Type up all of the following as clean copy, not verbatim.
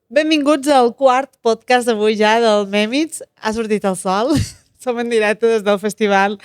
Benvinguts al quart podcast d'avui ja del Mèmits. Ha sortit el sol. Som en directe des del Festival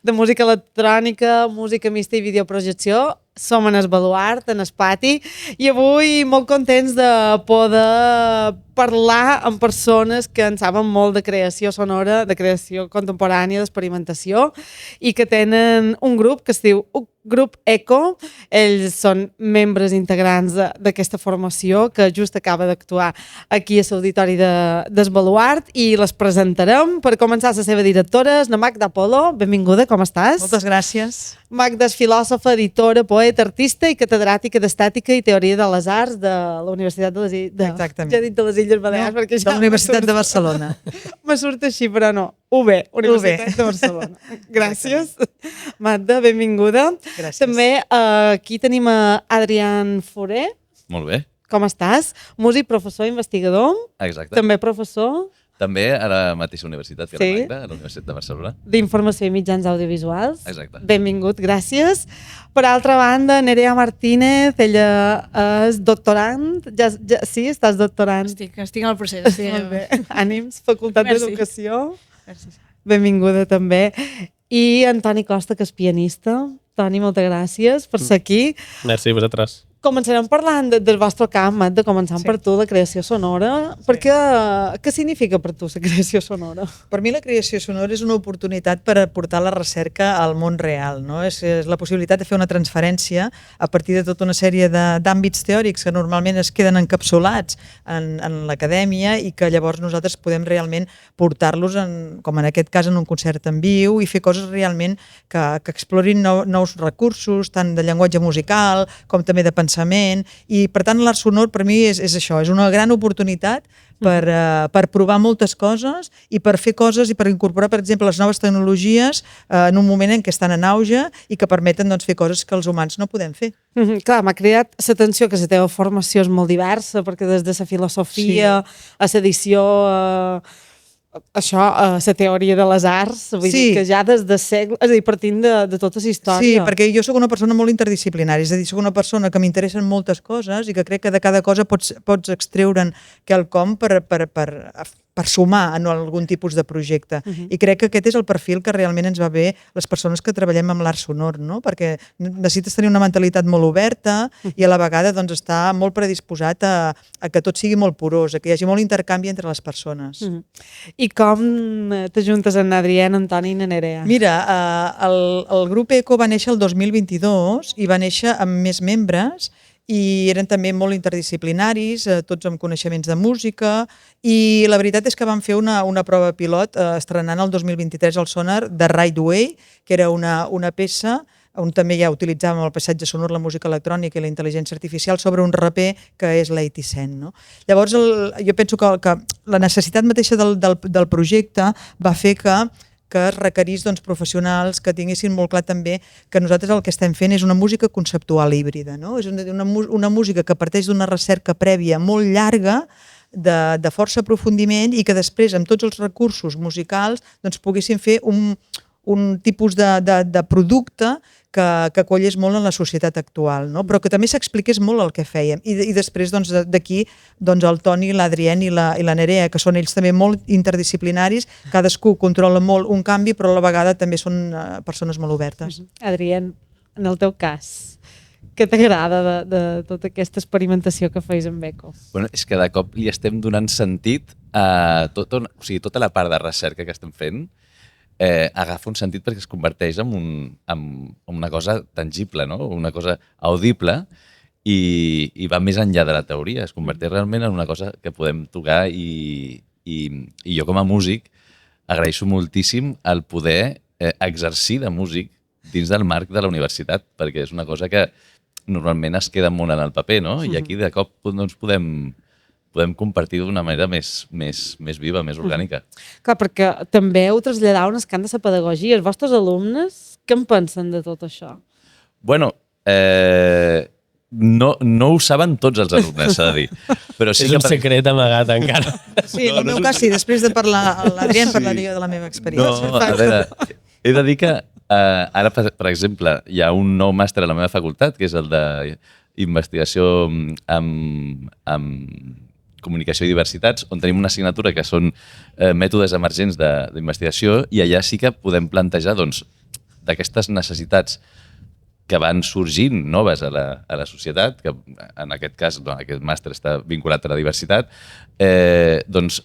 de Música Electrònica, Música Mixta i Videoprojecció. Som en el Baluart, en el pati, i avui molt contents de poder parlar amb persones que en saben molt de creació sonora, de creació contemporània, d'experimentació, i que tenen un grup que es diu Grup Eco. Ells són membres integrants d'aquesta formació que just acaba d'actuar aquí a l'auditori del Baluart, i les presentarem. Per començar, la seva directora és la Magda Polo. Benvinguda, com estàs? Moltes gràcies. Magda és filòsofa, editora, poeta, artista i catedràtica d'Estètica i Teoria de les Arts de la Universitat de les Illes... Exactament. Ja he dit de les Illes Balears, No, perquè de ja la Universitat de Barcelona. me surt així, però no. UB, Universitat de Barcelona. Gràcies. Magda, benvinguda. Gràcies. També aquí tenim a Adrián Foré. Molt bé, Com estàs? Músic, professor, investigador. exacte. També professor També a la mateixa universitat que Sí. la Magda, a la Universitat de Barcelona. d'Informació i Mitjans Audiovisuals. Exacte. Benvingut, gràcies. Per altra banda, Nerea Martínez, ella és doctorant. Sí, estàs doctorant. Estic en el procés. Molt bé. Ànims, Facultat Merci. d'Educació. Gràcies. Benvinguda també. I en Toni Costa, que és pianista. Toni, moltes gràcies per ser aquí. Merci, vosaltres. Començarem parlant del vostre camp, de començant per tu, la creació sonora. Què significa per tu la creació sonora? Per mi la creació sonora és una oportunitat per aportar la recerca al món real, no? És la possibilitat de fer una transferència a partir de tota una sèrie d'àmbits teòrics que normalment es queden encapsulats en l'acadèmia i que llavors nosaltres podem realment portar-los, com en aquest cas, en un concert en viu i fer coses realment que explorin nous recursos, tant de llenguatge musical com també de pensament, i per tant l'art sonor per mi és això, és una gran oportunitat per provar moltes coses i per fer coses i per incorporar, per exemple, les noves tecnologies en un moment en què estan en auge i que permeten fer coses que els humans no podem fer. Clar, m'ha cridat l'atenció que la teva formació és molt diversa, perquè des de la filosofia a l'edició, a la teoria de les arts, vull dir que ja des de segle, és a dir, partint de tota la història. Sí, perquè jo sóc una persona molt interdisciplinària, és a dir, sóc una persona que m'interessen moltes coses i que crec que de cada cosa pots extreure'n quelcom per sumar en algun tipus de projecte. I crec que aquest és el perfil que realment ens va bé les persones que treballem amb l'art sonor, no? Perquè necessites tenir una mentalitat molt oberta i a la vegada estar molt predisposat a que tot sigui molt porós, a que hi hagi molt intercanvi entre les persones. I com t'ajuntes amb Adrián, Antoni i Nerea? Mira, el grup ECO va néixer el 2022 i va néixer amb més membres i eren també molt interdisciplinaris, tots amb coneixements de música, i la veritat és que vam fer una prova pilot estrenant el 2023 al Sonar de Right Way, que era una peça on també ja utilitzàvem el passatge sonor, la música electrònica i la intel·ligència artificial sobre un raper que és l'A80 Cent. No? Llavors, jo penso que la necessitat mateixa del projecte va fer que es requerís professionals que tinguessin molt clar també que nosaltres el que estem fent és una música conceptual híbrida. No? És una música que parteix d'una recerca prèvia molt llarga, de força aprofundiment, i que després, amb tots els recursos musicals, poguessin fer un tipus de producte que collés molt en la societat actual, no? Però que també s'expliqués molt el que fèiem. I després d'aquí el Toni, l'Adrián i la Nerea, que són ells també molt interdisciplinaris, cadascú controla molt un canvi, però a la vegada també són persones molt obertes. Adrián, en el teu cas, què t'agrada de tota aquesta experimentació que feis amb ECO? Bueno, és que de cop li estem donant sentit a tota la part de recerca que estem fent, agafa un sentit perquè es converteix en una cosa tangible, no? Una cosa audible, i va més enllà de la teoria, es converteix realment en una cosa que podem tocar, i jo com a músic agraeixo moltíssim el poder exercir de músic dins del marc de la universitat, perquè és una cosa que normalment es queda molt en el paper, no? I aquí de cop podem compartir d'una manera més viva, més orgànica. Clar, perquè també heu traslladat un escant de la pedagogia. Els vostres alumnes, què en pensen de tot això? Bueno, no ho saben tots els alumnes, s'ha de dir. Però sí és un secret amagat encara. Sí, en el meu cas sí, després de parlar l'Adrián parlaria de la meva experiència. No, a veure, he de dir que ara, per exemple, hi ha un nou màster a la meva facultat, que és el d'investigació amb comunicació i diversitats, on tenim una assignatura que són mètodes emergents d'investigació, i allà sí que podem plantejar doncs, d'aquestes necessitats que van sorgint noves a la societat, que en aquest cas aquest màster està vinculat a la diversitat, doncs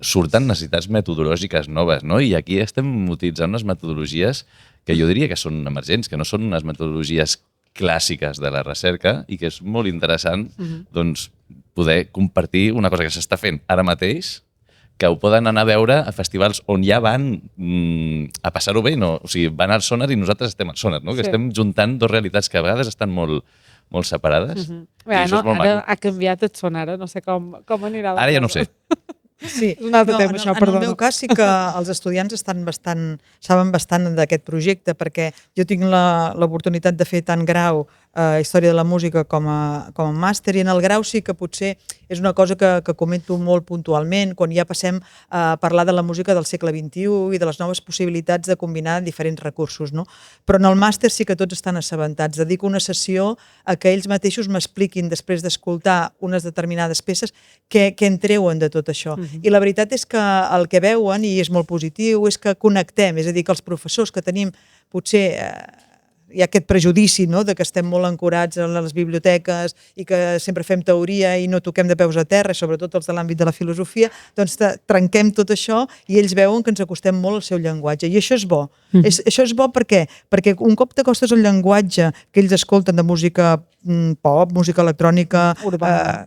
surten necessitats metodològiques noves, no? I aquí estem utilitzant unes metodologies que jo diria que són emergents, que no són unes metodologies clàssiques de la recerca, i que és molt interessant doncs, poder compartir una cosa que s'està fent ara mateix, que ho poden anar a veure a festivals on ja van a passar-ho bé, no? O sigui, van al Sonar i nosaltres estem al Sonar, no? Que estem juntant dues realitats que a vegades estan molt separades. I això és molt ara maco. ha canviat el Sonar, no sé com anirà la Ara ja no cosa. sé. Sí, Un altre tema, això, en perdona. el meu cas sí que els estudiants saben bastant d'aquest projecte, perquè jo tinc l'oportunitat de fer tant grau Història de la Música com a màster, i en el grau sí que potser és una cosa que comento molt puntualment, quan ja passem a parlar de la música del segle XXI i de les noves possibilitats de combinar diferents recursos, no? Però en el màster sí que tots estan assabentats. Dedico una sessió a que ells mateixos m'expliquin, després d'escoltar unes determinades peces, què en treuen de tot això. I la veritat és que el que veuen, i és molt positiu, és que connectem, és a dir, que els professors que tenim potser hi ha aquest prejudici, no?, de que estem molt ancorats a les biblioteques i que sempre fem teoria i no toquem de peus a terra, sobretot els de l'àmbit de la filosofia, doncs trenquem tot això i ells veuen que ens acostem molt al seu llenguatge. I això és bo. Això és bo perquè un cop t'acostes al llenguatge que ells escolten de música pop, música electrònica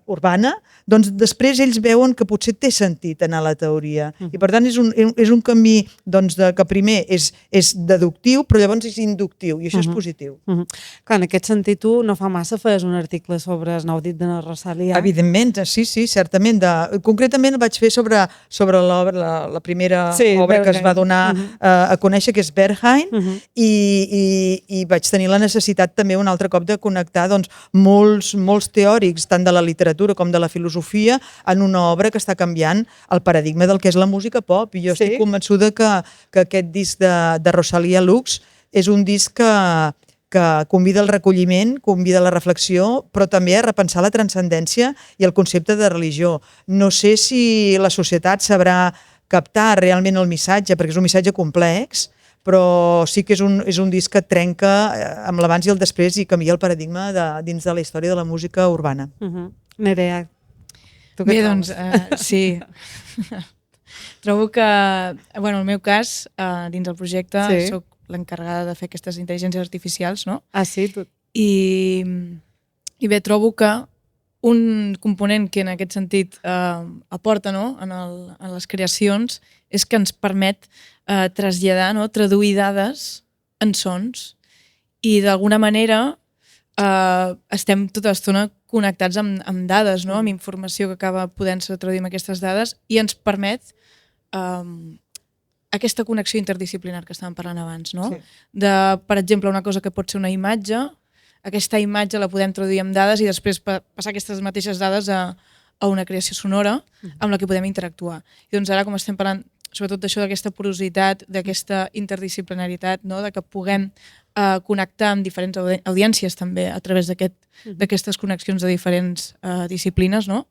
urbana, doncs després ells veuen que potser té sentit anar a la teoria. I per tant és un camí doncs, que primer és deductiu, però llavors és inductiu, i això és positiu. Clar, en aquest sentit, tu no fa massa feies un article sobre el nou dit de la Rosalia. Evidentment, sí, certament. Concretament vaig fer sobre l'obra, la primera obra que es va donar a conèixer, que és Berghain, i vaig tenir la necessitat també un altre cop de connectar molts teòrics, tant de la literatura com de la filosofia, en una obra que està canviant el paradigma del que és la música pop. I jo estic convençuda que aquest disc de Rosalia Lux és un disc que convida al recolliment, convida a la reflexió, però també a repensar la transcendència i el concepte de religió. No sé si la societat sabrà captar realment el missatge, perquè és un missatge complex, però sí que és un disc que trenca amb l'abans i el després i canvia el paradigma dins de la història de la música urbana. Nerea, tu què Bé, trobes? doncs, sí. Trobo que, en el meu cas, dins el projecte, soc l'encarregada de fer aquestes intel·ligències artificials, no? Ah, sí? Tu... I bé, trobo que un component que en aquest sentit aporta, no?, en les creacions és que ens permet traslladar, no?, traduir dades en sons, i d'alguna manera estem tota l'estona connectats amb dades, no?, amb informació que acaba podent-se traduir amb aquestes dades, i ens permet aquesta connexió interdisciplinar que estàvem parlant abans, no? De, per exemple, una cosa que pot ser una imatge, aquesta imatge la podem traduir amb dades i després passar aquestes mateixes dades a una creació sonora amb la que podem interactuar. I doncs ara, com estem parlant sobretot d'això, d'aquesta porositat, d'aquesta interdisciplinaritat, no?, de que puguem connectar amb diferents audiències també a través d'aquestes connexions de diferents disciplines, no?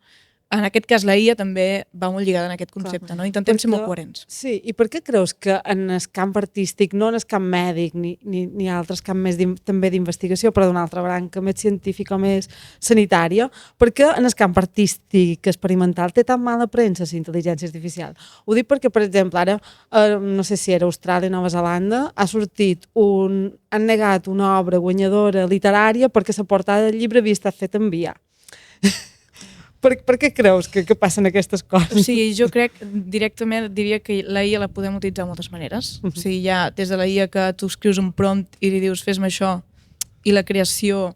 En aquest cas, la IA també va molt lligada en aquest concepte, no? Intentem ser molt coherents. Sí, i per què creus que en el camp artístic, no en el camp mèdic, ni altres camp més també d'investigació, però d'una altra branca més científica o més sanitària, per què en el camp artístic experimental té tan mala premsa la intel·ligència artificial? Ho dic perquè, per exemple, ara, no sé si era Austràlia o Nova Zelanda, han negat una obra guanyadora literària perquè la portada del llibre havia estat feta en IA. Per què creus que passen aquestes coses? O sigui, jo crec, directament diria que la IA la podem utilitzar de moltes maneres. O sigui, hi ha des de la IA que tu escrius un prompt i li dius fes-me això, i la creació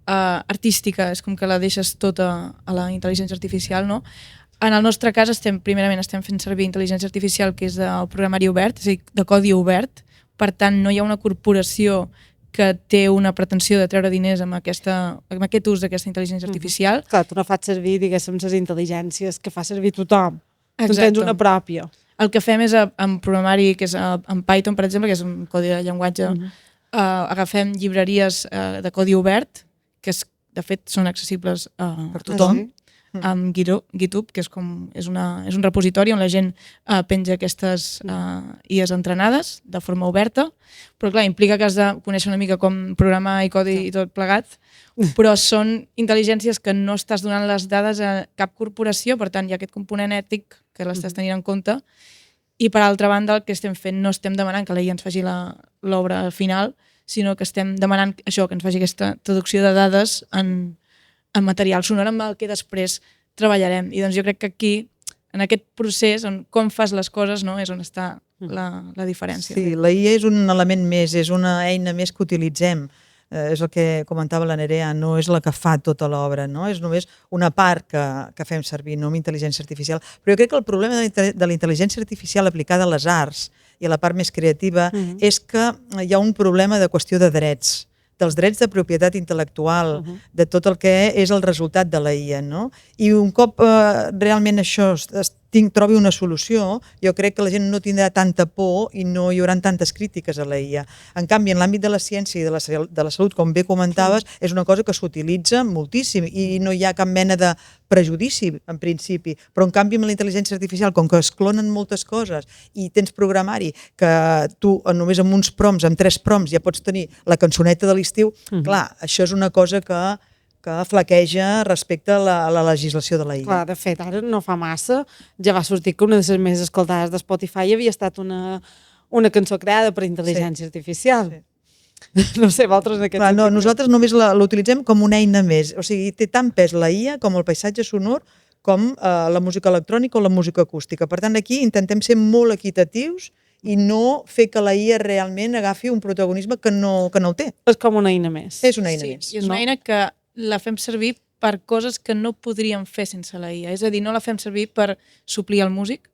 artística és com que la deixes tota a la intel·ligència artificial, no? En el nostre cas, primerament estem fent servir intel·ligència artificial, que és del programari obert, és a dir, de codi obert, per tant no hi ha una corporació que té una pretensió de treure diners amb aquest ús d'aquesta intel·ligència artificial. Clar, tu no fas servir, diguéssim, les intel·ligències que fa servir tothom. Tu tens una pròpia. El que fem és, en programari, que és en Python, per exemple, que és un codi de llenguatge, agafem llibreries de codi obert, que de fet són accessibles per tothom. amb GitHub, que és un repositori on la gent penja aquestes IAs entrenades de forma oberta, però clar, implica que has de conèixer una mica com programar i codi i tot plegat, però són intel·ligències que no estàs donant les dades a cap corporació, per tant hi ha aquest component ètic que l'estàs tenint en compte, i per altra banda el que estem fent no estem demanant que la IA ens faci l'obra final, sinó que estem demanant això, que ens faci aquesta traducció de dades en material sonor amb el que després treballarem. I doncs jo crec que aquí, en aquest procés, com fas les coses, no, és on està la diferència. Sí, la IA és un element més, és una eina més que utilitzem. És el que comentava la Nerea, no és la que fa tota l'obra, no? És només una part que fem servir, no amb intel·ligència artificial. Però jo crec que el problema de la intel·ligència artificial aplicada a les arts i a la part més creativa és que hi ha un problema de qüestió de drets, dels drets de propietat intel·lectual, de tot el que és el resultat de la IA, no? I un cop realment això trobi una solució, jo crec que la gent no tindrà tanta por i no hi haurà tantes crítiques a la IA. En canvi, en l'àmbit de la ciència i de la salut, com bé comentaves, és una cosa que s'utilitza moltíssim i no hi ha cap mena de prejudici, en principi. Però, en canvi, amb la intel·ligència artificial, com que es clonen moltes coses i tens programari que tu només amb uns prompts, amb 3 prompts, ja pots tenir la cançoneta de l'estiu, clar, això és una cosa que flaqueja respecte a la legislació de la IA. Clar, de fet, ara no fa massa, ja va sortir que una de les més escoltades de Spotify havia estat una cançó creada per intel·ligència artificial. Sí. No sé, vosaltres en aquest sentit. No, nosaltres només l'utilitzem com una eina més. O sigui, té tant pes la IA com el paisatge sonor com la música electrònica o la música acústica. Per tant, aquí intentem ser molt equitatius i no fer que la IA realment agafi un protagonisme que no el té. És com una eina més. És una eina més. I és una eina que la fem servir per coses que no podríem fer sense la IA. És a dir, no la fem servir per suplir el músic,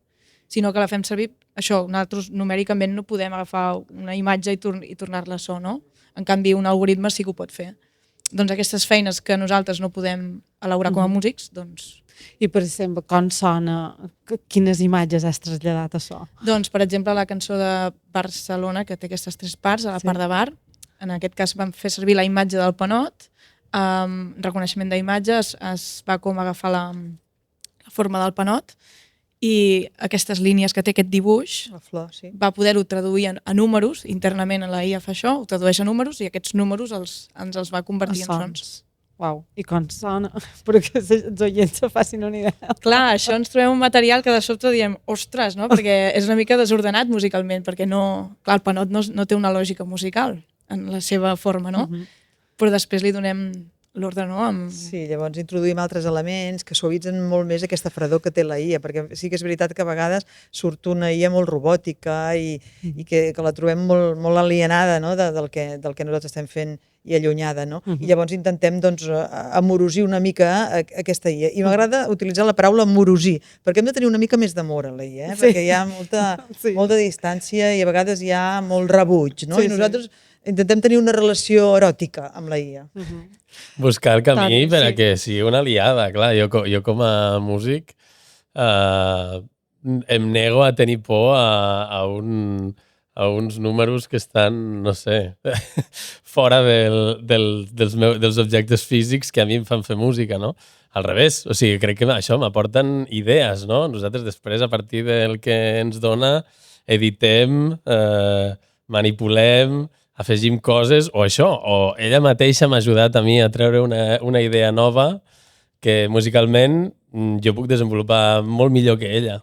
sinó que la fem servir, això, nosaltres numèricament no podem agafar una imatge i tornar-la so, no? En canvi, un algoritme sí que ho pot fer. Doncs aquestes feines que nosaltres no podem elaborar com a músics, doncs... I, per exemple, com sona? Quines imatges has traslladat a so? Doncs, per exemple, la cançó de Barcelona, que té aquestes 3 parts, a la part de bar, en aquest cas vam fer servir la imatge del panot, reconeixement d'imatges, es va com agafar la forma del panot i aquestes línies que té aquest dibuix, la flor, sí, va poder-ho traduir a números, internament a la IA fa això, ho tradueix a números i aquests números ens els va convertir en sons. Uau, i com sona? Perquè els oients se facin una idea. Clar, això ens trobem un material que de sobte diem, ostres, no? Perquè és una mica desordenat musicalment, perquè clar, el panot no té una lògica musical en la seva forma, no? Però després li donem l'ordre, no? Sí, llavors introduïm altres elements que suavitzen molt més aquesta fredor que té la IA, perquè sí que és veritat que a vegades surt una IA molt robòtica i que la trobem molt alienada, no? del que nosaltres estem fent i allunyada, no? I llavors intentem amorosir una mica aquesta IA. I m'agrada utilitzar la paraula amorosir, perquè hem de tenir una mica més d'amor a la IA, perquè hi ha molta distància i a vegades hi ha molt rebuig, no? I nosaltres intentem tenir una relació eròtica amb la IA. Buscar el camí per a que sigui una aliada. Clar, jo com a músic em nego a tenir por a uns números que estan, no sé, fora dels objectes físics que a mi em fan fer música, no? Al revés, o sigui, crec que això m'aporten idees, no? Nosaltres després, a partir del que ens dona, editem, manipulem, afegim coses, o això, o ella mateixa m'ha ajudat a mi a treure una idea nova que musicalment jo puc desenvolupar molt millor que ella.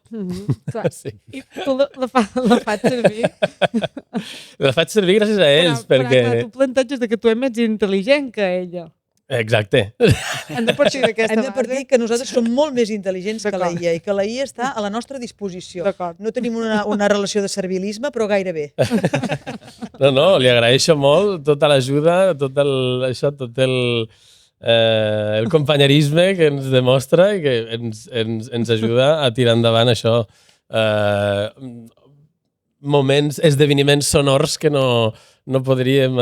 Clar. Sí. I tu la faig servir? La faig servir gràcies a ells, perquè... Però clar, tu planteges que tu ets més intel·ligent que ella. Exacte. Hem de partir d'aquesta base. Hem de partir que nosaltres som molt més intel·ligents que la IA i que la IA està a la nostra disposició. No tenim una relació de servilisme, però gairebé. No, li agraeixo molt tota l'ajuda, tot el companyerisme que ens demostra i que ens ajuda a tirar endavant això. Esdeveniments sonors que no no podríem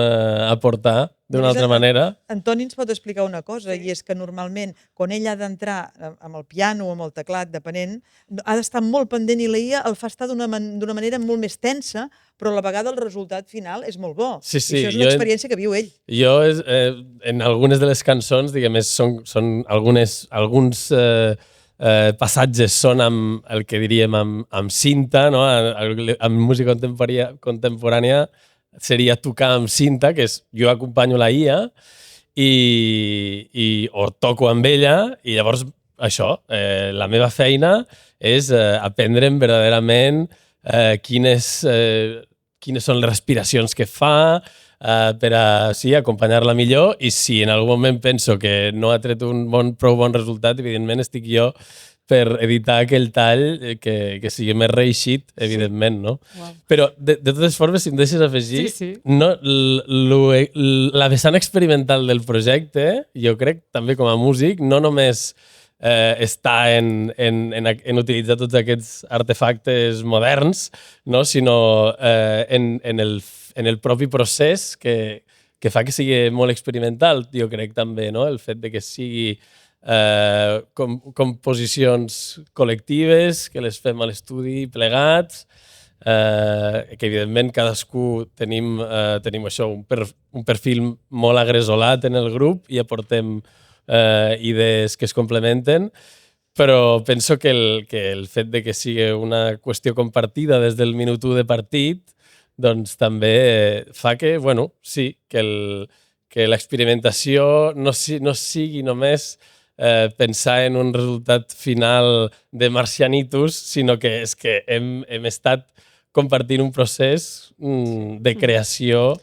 aportar d'una altra manera. Antoni ens pot explicar una cosa, i és que normalment, quan ell ha d'entrar amb el piano o amb el teclat, depenent, ha d'estar molt pendent i la IA el fa estar d'una manera molt més tensa, però a la vegada el resultat final és molt bo. Sí, I això és una experiència que viu ell. Jo, en algunes de les cançons, diguem, són alguns passatges són amb el que diríem amb cinta, no? Amb música contemporània seria tocar amb cinta, que és jo acompanyo la IA o toco amb ella, i llavors això, la meva feina és aprendre'm verdaderament quines són les respiracions que fa per acompanyar-la millor, i si en algun moment penso que no ha tret un prou bon resultat, evidentment estic jo per editar aquell tall que sigui més reeixit, evidentment, no? Wow. Però, de totes formes, si em deixes afegir, Sí. no, la vessant experimental del projecte, jo crec, també com a músic, no només està en utilitzar tots aquests artefactes moderns, no? Sinó en el propi procés que fa que sigui molt experimental, jo crec també, no? El fet de que sigui composicions col·lectives, que les fem a l'estudi plegats, que evidentment cadascú tenim això, un perfil molt agresolat en el grup i aportem idees que es complementen, però penso que el fet de que sigui una qüestió compartida des del minut 1 de partit, doncs també fa que, bueno, sí, que l'experimentació no sigui només pensar en un resultat final de Marcianitus, sinó que és que hem estat compartint un procés de creació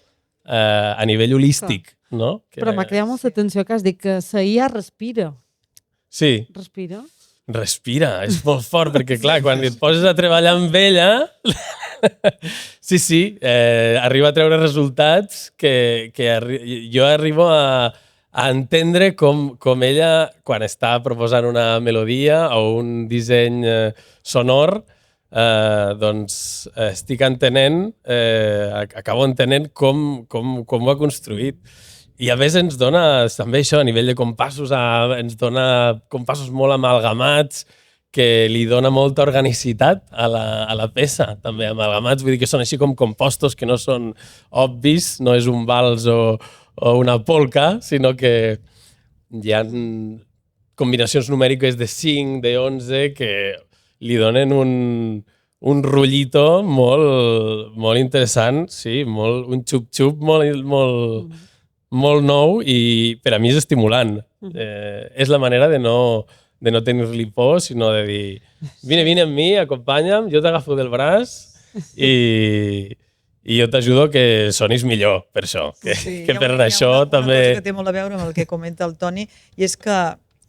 a nivell holístic, no? Però m'ha cridat molta atenció que has dit que la IA respira. Sí. Respira? Respira, és molt fort, perquè clar, quan et poses a treballar amb ella, sí, arriba a treure resultats que jo arribo a entendre com ella, quan està proposant una melodia o un disseny sonor, doncs estic entenent, acabo entenent com ho ha construït. I a més ens dona també això, a nivell de compassos, ens dona compassos molt amalgamats, que li dona molta organicitat a la peça, també amalgamats, vull dir que són així com compostos que no són obvis, no és un vals o una polca, sinó que hi ha combinacions numèriques de 5, de 11, que li donen un rotllito molt interessant, sí, un xup-xup molt nou, i per a mi és estimulant. És la manera de no tenir-li por, sinó de dir vine amb mi, acompanya'm, jo t'agafo del braç i jo t'ajudo que sonis millor, per això. Que per això també... Hi ha una cosa que té molt a veure amb el que comenta el Toni, i és que,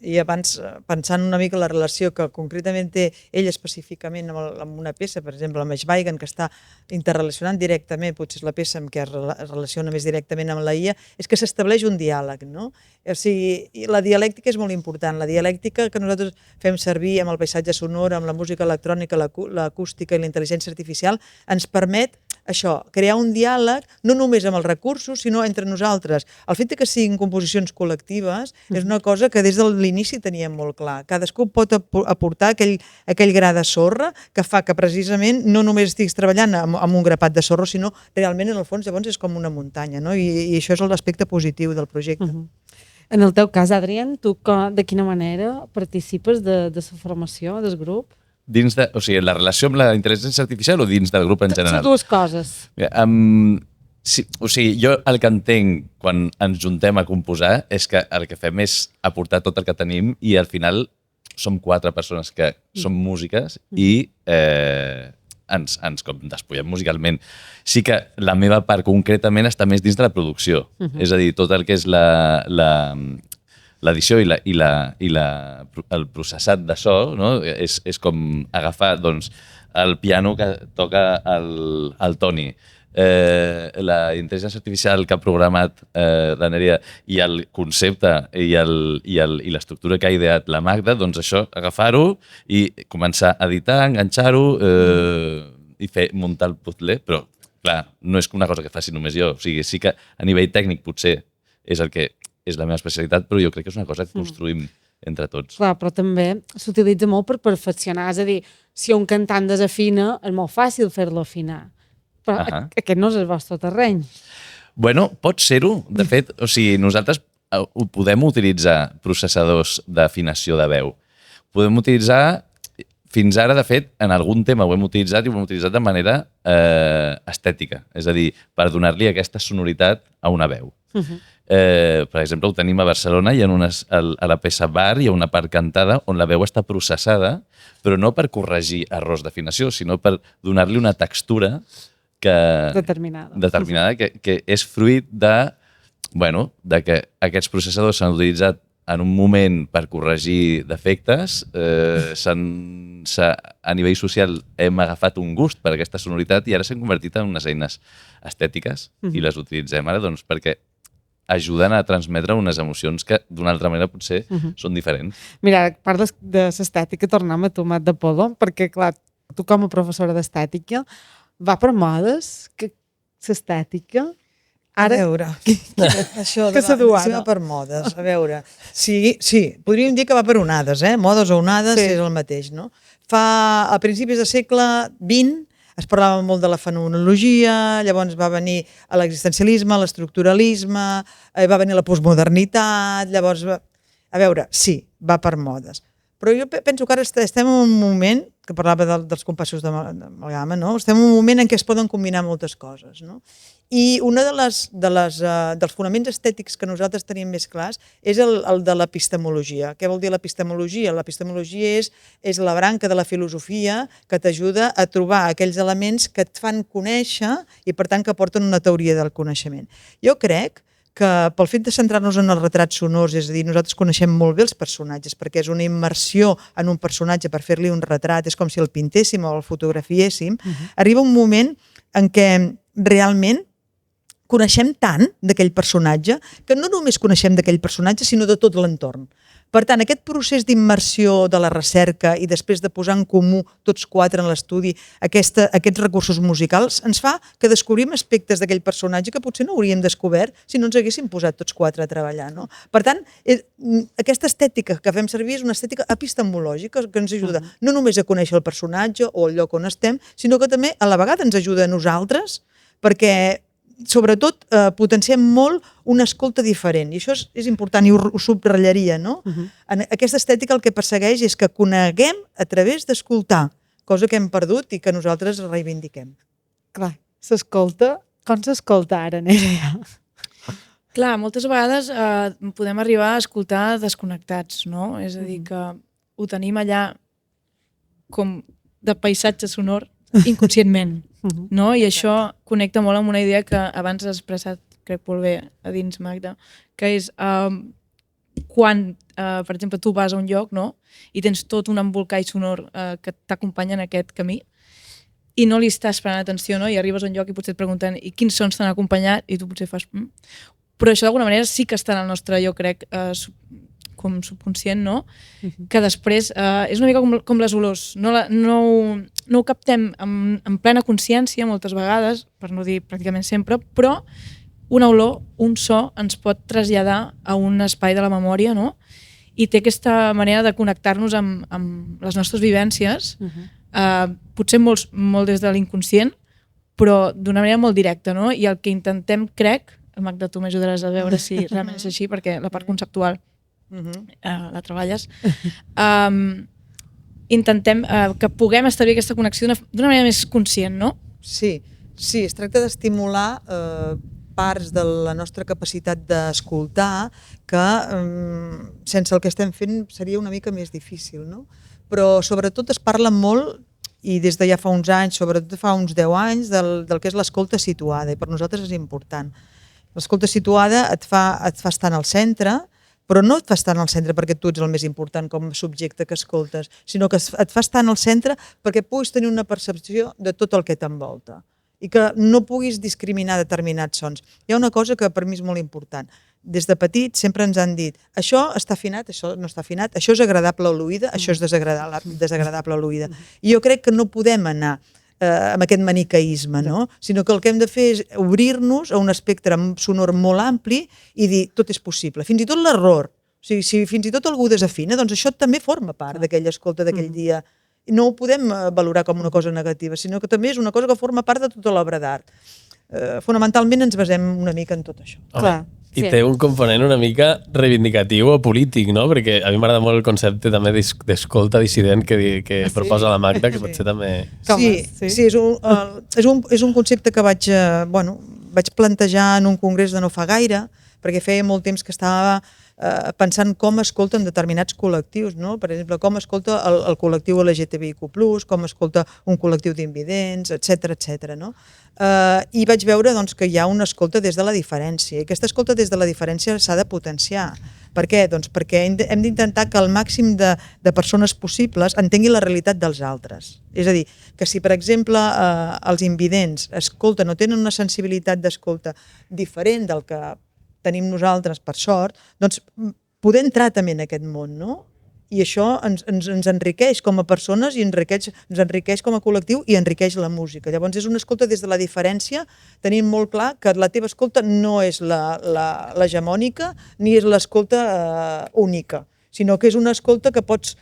i abans pensant una mica la relació que concretament té ell específicament amb una peça, per exemple, amb Schweigen, que està interrelacionant directament, potser és la peça amb què es relaciona més directament amb la IA, és que s'estableix un diàleg, no? O sigui, la dialèctica és molt important. La dialèctica que nosaltres fem servir amb el paisatge sonor, amb la música electrònica, l'acústica i la intel·ligència artificial, ens permet això, crear un diàleg no només amb els recursos, sinó entre nosaltres. El fet que siguin composicions col·lectives és una cosa que des de l'inici teníem molt clar. Cadascú pot aportar aquell gra de sorra que fa que precisament no només estiguis treballant amb un grapat de sorra, sinó realment en el fons llavors és com una muntanya, no? I això és l'aspecte positiu del projecte. En el teu cas, Adrián, tu de quina manera participes de la formació del grup? Dins de, o sigui, la relació amb la intel·ligència artificial o dins del grup en general? Són dues coses. Sí, o sigui, jo el que entenc quan ens juntem a composar és que el que fem és aportar tot el que tenim i al final som 4 persones que som músiques i ens despullem musicalment. Sí que la meva part concretament està més dins de la producció. És a dir, tot el que és l'edició i el processat de so, no? És com agafar doncs, el piano que toca el Toni, la intel·ligència artificial que ha programat la Nerea i el concepte i l'estructura que ha ideat la Magda, doncs això, agafar-ho i començar a editar, enganxar-ho i muntar el puzzle, però clar, no és una cosa que faci només jo. O sigui, sí que a nivell tècnic potser és el que és la meva especialitat, però jo crec que és una cosa que construïm entre tots. Clar, però també s'utilitza molt per perfeccionar. És a dir, si un cantant desafina, és molt fàcil fer-lo afinar. Però aquest no és el vostre terreny. Bueno, pot ser-ho. De fet, o sigui, nosaltres podem utilitzar processadors d'afinació de veu. Podem utilitzar, fins ara, de fet, en algun tema ho hem utilitzat i ho hem utilitzat de manera estètica. És a dir, per donar-li aquesta sonoritat a una veu. Per exemple, ho tenim a Barcelona i a la peça Bar hi ha una part cantada on la veu està processada, però no per corregir errors d'afinació, sinó per donar-li una textura determinada que és fruit de que aquests processadors s'han utilitzat en un moment per corregir defectes, a nivell social hem agafat un gust per aquesta sonoritat i ara s'han convertit en unes eines estètiques i les utilitzem ara perquè ajuden a transmetre unes emocions que d'una altra manera potser són diferents. Mira, parles de l'estètica, tornem a tu, Mat de Polo, perquè clar, tu com a professora d'estètica va per modes, que l'estètica... Ara, a veure, això que va per modes, a veure. Sí, podríem dir que va per onades, modes o onades és el mateix, no? A principis del segle XX es parlava molt de la fenomenologia, llavors va venir l'existencialisme, l'estructuralisme, va venir la postmodernitat, llavors... A veure, sí, va per modes. Però jo penso que ara estem en un moment, que parlava dels compassos d'amalgama, no? Estem en un moment en què es poden combinar moltes coses, no? I un dels fonaments estètics que nosaltres tenim més clars és el de l'epistemologia. Què vol dir l'epistemologia? L'epistemologia és la branca de la filosofia que t'ajuda a trobar aquells elements que et fan conèixer i, per tant, que porten una teoria del coneixement. Jo crec que pel fet de centrar-nos en els retrats sonors, és a dir, nosaltres coneixem molt bé els personatges, perquè és una immersió en un personatge per fer-li un retrat, és com si el pintéssim o el fotografiéssim, arriba un moment en què realment coneixem tant d'aquell personatge que no només coneixem d'aquell personatge, sinó de tot l'entorn. Per tant, aquest procés d'immersió de la recerca i després de posar en comú tots quatre en l'estudi aquests recursos musicals ens fa que descobrim aspectes d'aquell personatge que potser no hauríem descobert si no ens haguéssim posat tots quatre a treballar. No? Per tant, aquesta estètica que fem servir és una estètica epistemològica que ens ajuda no només a conèixer el personatge o el lloc on estem, sinó que també a la vegada ens ajuda a nosaltres perquè sobretot potenciem molt una escolta diferent i això és important i ho subratllaria, no? Aquesta estètica el que persegueix és que coneguem a través d'escoltar, cosa que hem perdut i que nosaltres reivindiquem. Clar, s'escolta, com s'escolta ara, Nerea? Clar, moltes vegades podem arribar a escoltar desconnectats, no? És a dir, que ho tenim allà com de paisatge sonor inconscientment, no? I això connecta molt amb una idea que abans has expressat, crec molt bé, a dins, Magda, que és quan, per exemple, tu vas a un lloc, no? I tens tot un embolcall sonor que t'acompanya en aquest camí i no li estàs prenent atenció, no? I arribes a un lloc i potser et pregunten i quins sons t'han acompanyat i tu potser fas... Però això d'alguna manera sí que està en el nostre, jo crec, com subconscient, no? Que després és una mica com les olors. No ho captem en plena consciència moltes vegades, per no dir pràcticament sempre, però una olor, un so, ens pot traslladar a un espai de la memòria, no? I té aquesta manera de connectar-nos amb les nostres vivències, potser molt des de l'inconscient, però d'una manera molt directa, no? I el que intentem, crec, Magda, tu m'ajudaràs a veure si realment és així, perquè la part conceptual la treballes, intentem que puguem establir aquesta connexió d'una manera més conscient, no? Sí, es tracta d'estimular parts de la nostra capacitat d'escoltar que sense el que estem fent seria una mica més difícil, no? Però sobretot es parla molt, i des de ja fa uns anys, sobretot fa uns 10 anys, del que és l'escolta situada, i per nosaltres és important. L'escolta situada et fa estar en el centre, però no et fa estar en el centre perquè tu ets el més important com a subjecte que escoltes, sinó que et fa estar en el centre perquè puguis tenir una percepció de tot el que t'envolta i que no puguis discriminar determinats sons. Hi ha una cosa que per mi és molt important. Des de petit sempre ens han dit això està afinat, això no està afinat, això és agradable a l'oïda, això és desagradable a l'oïda. I jo crec que no podem anar amb aquest maniqueisme, no? Sinó que el que hem de fer és obrir-nos a un espectre sonor molt ampli i dir, tot és possible. Fins i tot l'error. O sigui, si fins i tot algú desafina, doncs això també forma part d'aquella escolta d'aquell dia. No ho podem valorar com una cosa negativa, sinó que també és una cosa que forma part de tota l'obra d'art. Fonamentalment ens basem una mica en tot això. Clar. I té un component una mica reivindicatiu o polític, no? Perquè a mi m'agrada molt el concepte també d'escolta dissident que proposa la Magda, que potser també... Sí, és un concepte que vaig plantejar en un congrés de no fa gaire, perquè feia molt temps que estava pensant com escolten determinats col·lectius, no? Per exemple, com escolta el col·lectiu LGTBIQ+, com escolta un col·lectiu d'invidents, etc., no? I vaig veure doncs, que hi ha una escolta des de la diferència, i aquesta escolta des de la diferència s'ha de potenciar. Per què? Doncs perquè hem d'intentar que el màxim de persones possibles entenguin la realitat dels altres. És a dir, que si per exemple els invidents escolten o tenen una sensibilitat d'escolta diferent del que tenim nosaltres, per sort, doncs poder entrar també en aquest món, no? I això ens enriqueix com a persones i ens enriqueix com a col·lectiu i enriqueix la música. Llavors és una escolta des de la diferència, tenint molt clar que la teva escolta no és l'hegemònica ni és l'escolta única, sinó que és una escolta que pots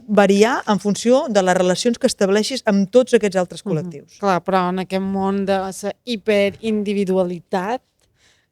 variar en funció de les relacions que estableixis amb tots aquests altres col·lectius. Clar, però en aquest món de la hiperindividualitat,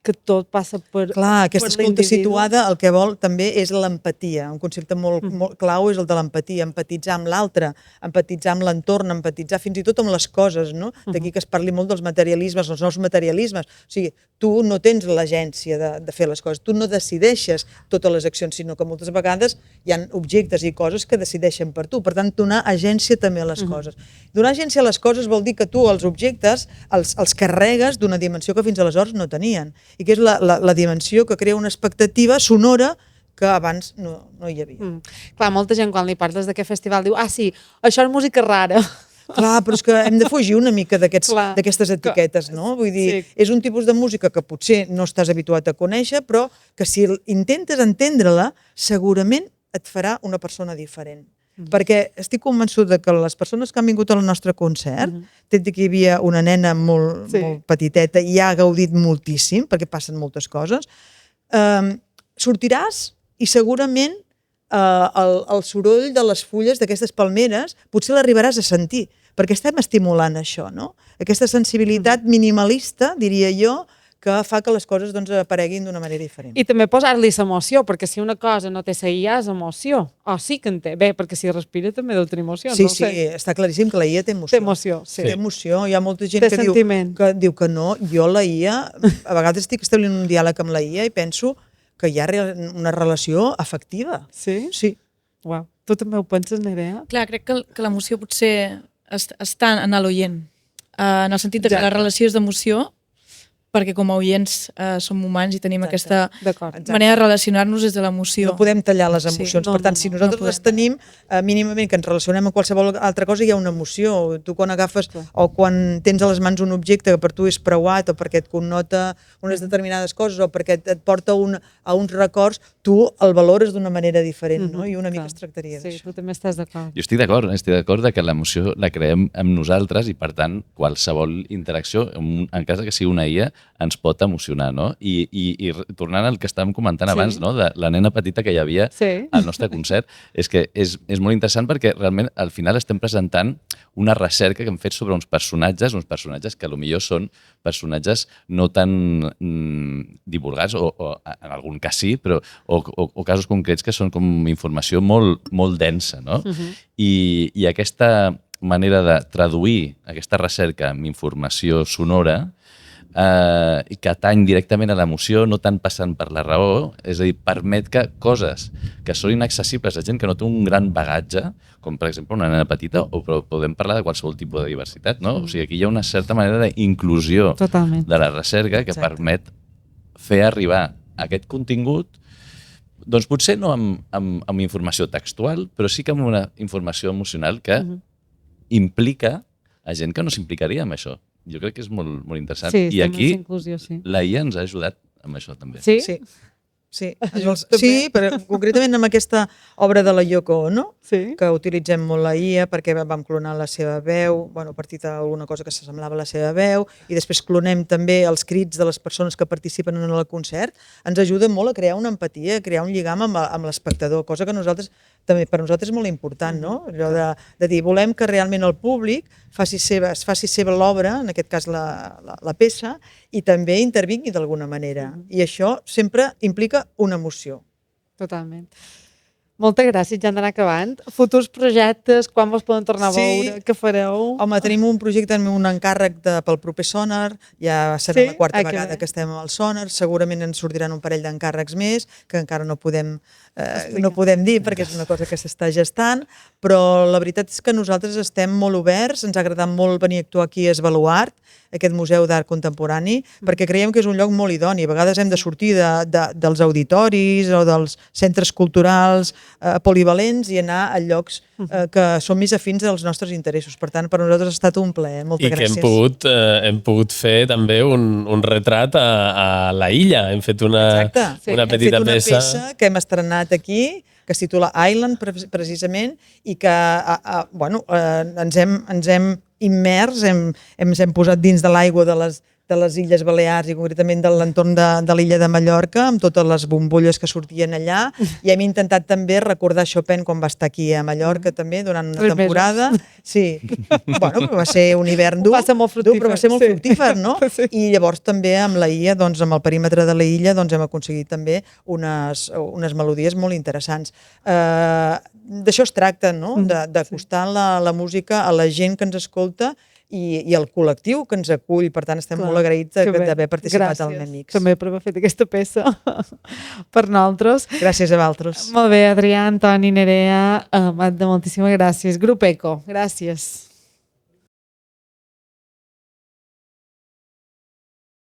que tot passa per Clar, aquesta escolta situada el que vol també és l'empatia. Un concepte molt clau és el de l'empatia, empatitzar amb l'altre, empatitzar amb l'entorn, empatitzar fins i tot amb les coses, no? D'aquí que es parli molt dels materialismes, els nous materialismes. O sigui, tu no tens l'agència de fer les coses, tu no decideixes totes les accions, sinó que moltes vegades hi ha objectes i coses que decideixen per tu. Per tant, donar agència també a les coses. Donar agència a les coses vol dir que tu els objectes els carregues d'una dimensió que fins aleshores no tenien, i que és la dimensió que crea una expectativa sonora que abans no hi havia. Clar, molta gent quan li parles d'aquest festival diu sí, això és música rara. Clar, però és que hem de fugir una mica d'aquestes etiquetes, no? Vull dir, és un tipus de música que potser no estàs habituat a conèixer, però que si intentes entendre-la, segurament et farà una persona diferent. Perquè estic convençuda que les persones que han vingut al nostre concert, tot i que hi havia una nena molt petiteta i ha gaudit moltíssim, perquè passen moltes coses, sortiràs i segurament el soroll de les fulles d'aquestes palmeres potser l'arribaràs a sentir, perquè estem estimulant això, no? Aquesta sensibilitat minimalista, diria jo, que fa que les coses apareguin d'una manera diferent. I també posar-li l'emoció, perquè si una cosa no té la IA és emoció. O sí que en té. Bé, perquè si respira també deu tenir emoció. Sí, està claríssim que la IA té emoció. Té emoció, sí. Té emoció. Hi ha molta gent que diu que no. Jo la IA, a vegades estic establint un diàleg amb la IA i penso que hi ha una relació afectiva. Sí? Sí. Uau. Tu també ho penses, Nerea? Clar, crec que l'emoció potser està en l'oient. En el sentit que la relació és d'emoció, perquè com a oients som humans i tenim aquesta manera de relacionar-nos des de l'emoció. No podem tallar les emocions. Per tant, si nosaltres les tenim, mínimament que ens relacionem amb qualsevol altra cosa, hi ha una emoció. Tu quan agafes o quan tens a les mans un objecte que per tu és preuat o perquè et connota unes determinades coses o perquè et porta a uns records, tu el valores d'una manera diferent, no? I una mica es tractaria d'això. Sí, tu també estàs d'acord. Jo estic d'acord que l'emoció la creem amb nosaltres i, per tant, qualsevol interacció, en cas que sigui una IA, ens pot emocionar, no? I tornant al que estàvem comentant abans, no? De la nena petita que hi havia al nostre concert, és que és molt interessant perquè realment al final estem presentant una recerca que hem fet sobre uns personatges que potser són personatges no tan divulgats, o en algun cas sí, però o casos concrets que són com informació molt, molt densa, no? I aquesta manera de traduir aquesta recerca amb informació sonora que atany directament a l'emoció, no tant passant per la raó, és a dir, permet que coses que són inaccessibles a gent que no té un gran bagatge, com per exemple una nena petita, o podem parlar de qualsevol tipus de diversitat, no? O sigui, aquí hi ha una certa manera d'inclusió de la recerca que permet fer arribar aquest contingut, doncs potser no amb informació textual, però sí que amb una informació emocional que implica a gent que no s'implicaria amb això. Jo crec que és molt interessant. I aquí la IA ens ha ajudat amb això també. Sí? Sí, Justament. sí, però concretament amb aquesta obra de la Yoko Ono, Sí. que utilitzem molt la IA perquè vam clonar la seva veu, bueno, a partir d'alguna cosa que s'assemblava a la seva veu, i després clonem també els crits de les persones que participen en el concert, ens ajuda molt a crear una empatia, a crear un lligam amb l'espectador, cosa que nosaltres també per nosaltres és molt important, no? Allò de dir, volem que realment el públic es faci seva l'obra, en aquest cas la peça, i també intervingui d'alguna manera. I això sempre implica una emoció. Totalment. Moltes gràcies, ja hem d'anar acabant. Futurs projectes, quan vos poden tornar a veure, què fareu? Home, tenim un projecte, un encàrrec pel proper Sonar, ja serà la quarta vegada que estem al Sonar, segurament ens sortiran un parell d'encàrrecs més, que encara no podem dir perquè és una cosa que s'està gestant, però la veritat és que nosaltres estem molt oberts, ens ha agradat molt venir a actuar aquí a Esbaluart, aquest Museu d'Art Contemporani, perquè creiem que és un lloc molt idoni. A vegades hem de sortir dels auditoris o dels centres culturals polivalents i anar a llocs que són més afins dels nostres interessos. Per tant, per nosaltres ha estat un plaer. Moltes gràcies. I que hem pogut fer també un retrat a la illa. Hem fet una petita peça. Hem fet una peça que hem estrenat aquí, que es titula Island, precisament, i que ens hem immers, ens hem posat dins de l'aigua de les Illes Balears i concretament de l'entorn de l'illa de Mallorca, amb totes les bombolles que sortien allà, i hem intentat també recordar Chopin quan va estar aquí a Mallorca també, durant una temporada. Sí, bueno, va ser un hivern dur, però va ser molt fructífer, no? I llavors també amb la illa, amb el perímetre de la illa, hem aconseguit també unes melodies molt interessants. D'això es tracta, no? D'acostar la música a la gent que ens escolta i el col·lectiu que ens acull. Per tant, estem molt agraïts d'haver participat al Memix. També per haver fet aquesta peça per nosaltres. Gràcies a vosaltres. Molt bé, Adrià, Antoni, Nerea, Magda, moltíssimes gràcies. Grup Eco, gràcies.